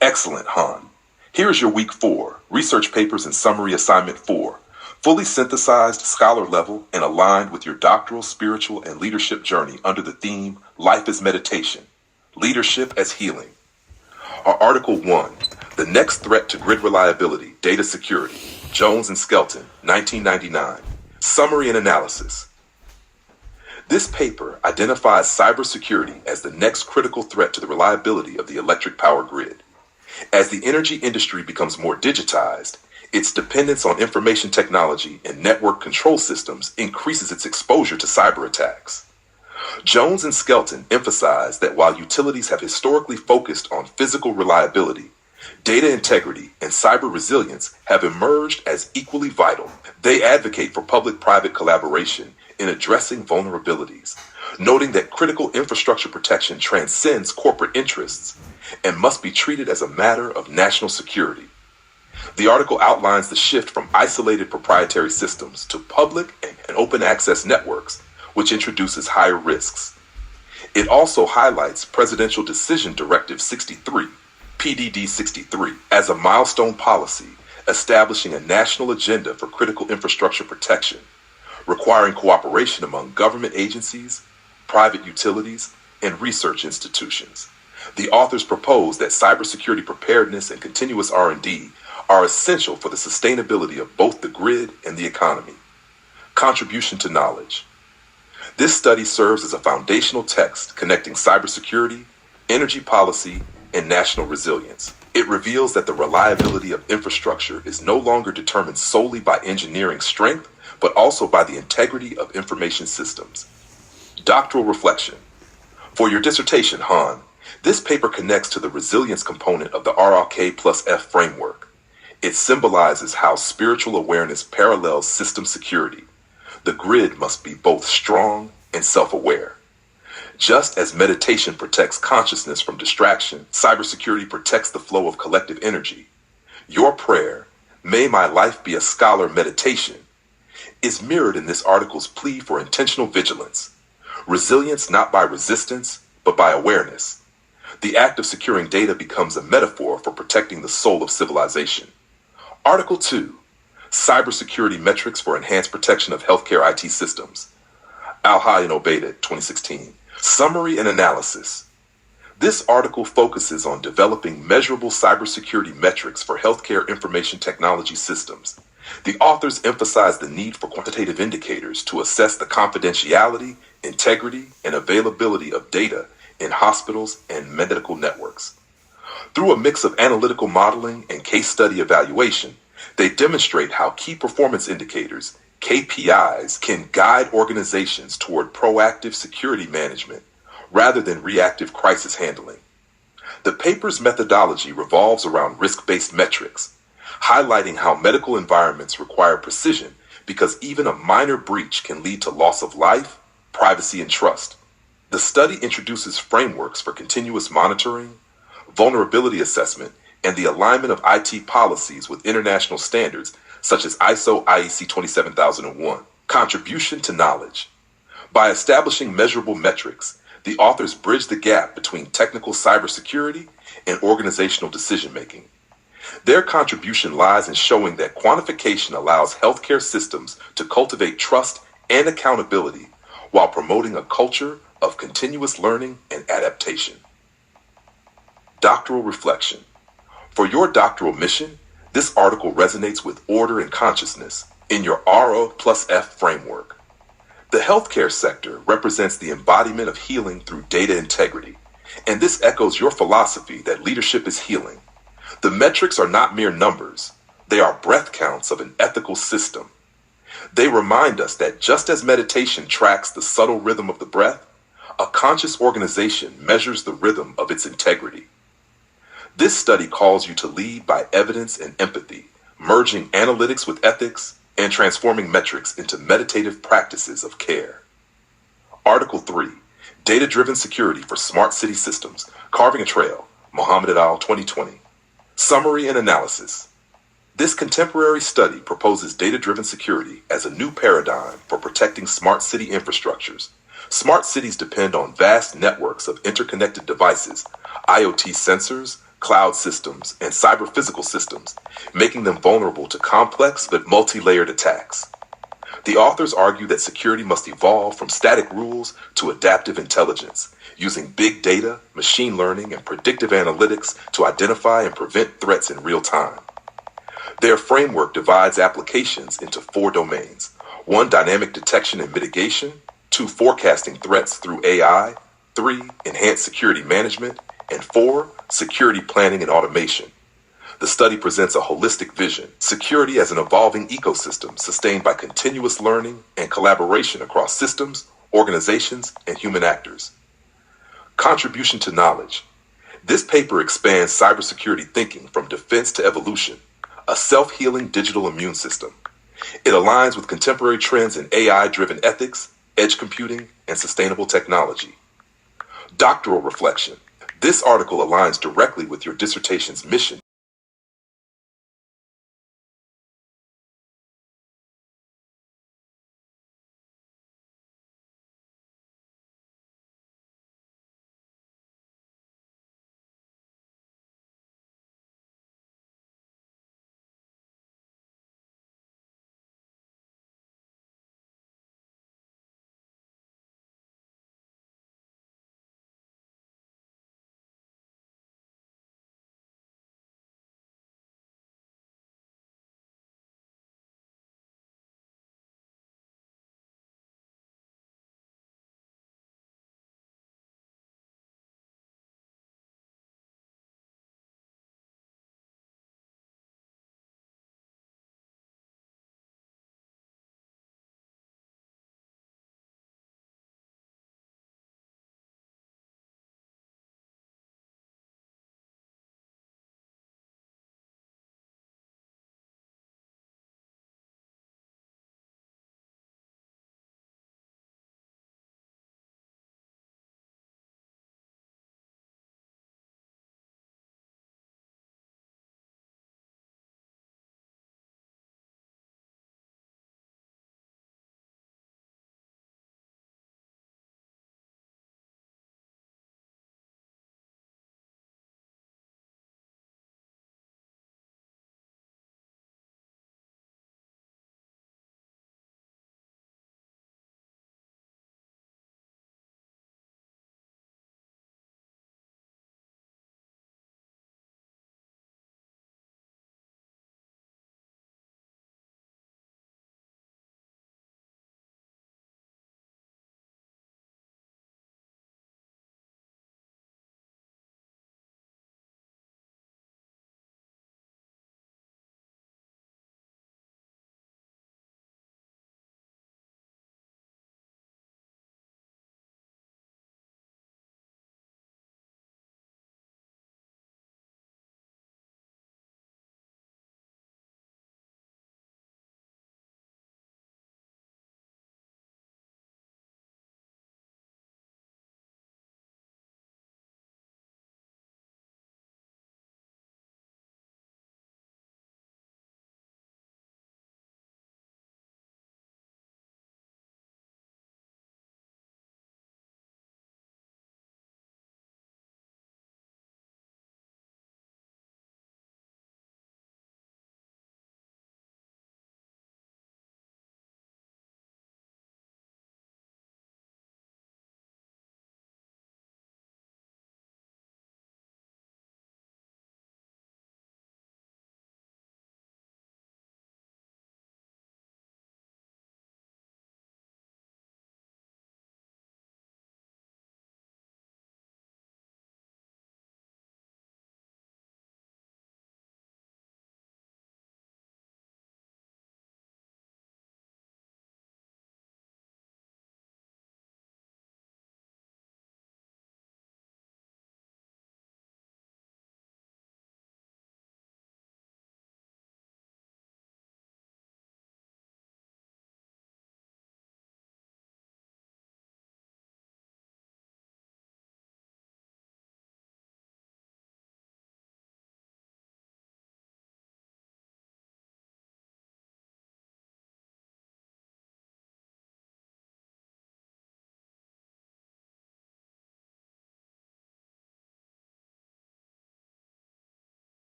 Excellent, Han. Here is your Week 4, Research Papers and Summary Assignment 4, fully synthesized, scholar level, and aligned with your doctoral, spiritual, and leadership journey under the theme, Life as Meditation, Leadership as Healing. Our Article 1, The Next Threat to Grid Reliability, Data Security, Jones and Skelton, 1999, Summary and Analysis. This paper identifies cybersecurity as the next critical threat to the reliability of the electric power grid. As the energy industry becomes more digitized, its dependence on information technology and network control systems increases its exposure to cyber attacks. Jones and Skelton emphasize that while utilities have historically focused on physical reliability, data integrity and cyber resilience have emerged as equally vital. They advocate for public-private collaboration in addressing vulnerabilities, noting that critical infrastructure protection transcends corporate interests and must be treated as a matter of national security. The article outlines the shift from isolated proprietary systems to public and open access networks, which introduces higher risks. It also highlights Presidential Decision Directive 63, PDD 63, as a milestone policy establishing a national agenda for critical infrastructure protection, requiring cooperation among government agencies, private utilities, and research institutions. The authors propose that cybersecurity preparedness and continuous R&D are essential for the sustainability of both the grid and the economy. Contribution to knowledge. This study serves as a foundational text connecting cybersecurity, energy policy, and national resilience. It reveals that the reliability of infrastructure is no longer determined solely by engineering strength, but also by the integrity of information systems. Doctoral reflection. For your dissertation, Han, this paper connects to the resilience component of the RRK plus F framework. It symbolizes how spiritual awareness parallels system security. The grid must be both strong and self-aware. Just as meditation protects consciousness from distraction, cybersecurity protects the flow of collective energy. Your prayer, "May my life be a scholar meditation," is mirrored in this article's plea for intentional vigilance. Resilience not by resistance, but by awareness. The act of securing data becomes a metaphor for protecting the soul of civilization. Article 2, Cybersecurity Metrics for Enhanced Protection of Healthcare IT Systems. Al-Hay and Obeida, 2016. Summary and Analysis. This article focuses on developing measurable cybersecurity metrics for healthcare information technology systems. The authors emphasize the need for quantitative indicators to assess the confidentiality, integrity, and availability of data in hospitals and medical networks. Through a mix of analytical modeling and case study evaluation, they demonstrate how key performance indicators, KPIs, can guide organizations toward proactive security management rather than reactive crisis handling. The paper's methodology revolves around risk-based metrics, highlighting how medical environments require precision because even a minor breach can lead to loss of life, privacy, and trust. The study introduces frameworks for continuous monitoring, vulnerability assessment, and the alignment of IT policies with international standards such as ISO IEC 27001. Contribution to knowledge. By establishing measurable metrics, the authors bridge the gap between technical cybersecurity and organizational decision-making. Their contribution lies in showing that quantification allows healthcare systems to cultivate trust and accountability while promoting a culture of continuous learning and adaptation. Doctoral reflection. For your doctoral mission, this article resonates with order and consciousness in your RO plus F framework. The healthcare sector represents the embodiment of healing through data integrity, and this echoes your philosophy that leadership is healing. The metrics are not mere numbers, they are breath counts of an ethical system. They remind us that just as meditation tracks the subtle rhythm of the breath, a conscious organization measures the rhythm of its integrity. This study calls you to lead by evidence and empathy, merging analytics with ethics and transforming metrics into meditative practices of care. Article 3, Data-Driven Security for Smart City Systems, Carving a Trail, Mohammed et al., 2020. Summary and Analysis. This contemporary study proposes data-driven security as a new paradigm for protecting smart city infrastructures. Smart cities depend on vast networks of interconnected devices, IoT sensors, cloud systems, and cyber-physical systems, making them vulnerable to complex but multi-layered attacks. The authors argue that security must evolve from static rules to adaptive intelligence, using big data, machine learning, and predictive analytics to identify and prevent threats in real time. Their framework divides applications into 4 domains: 1, dynamic detection and mitigation; 2, forecasting threats through AI; 3, enhanced security management; and 4, security planning and automation. The study presents a holistic vision: security as an evolving ecosystem sustained by continuous learning and collaboration across systems, organizations, and human actors. Contribution to knowledge. This paper expands cybersecurity thinking from defense to evolution, a self-healing digital immune system. It aligns with contemporary trends in AI-driven ethics, edge computing, and sustainable technology. Doctoral reflection. This article aligns directly with your dissertation's mission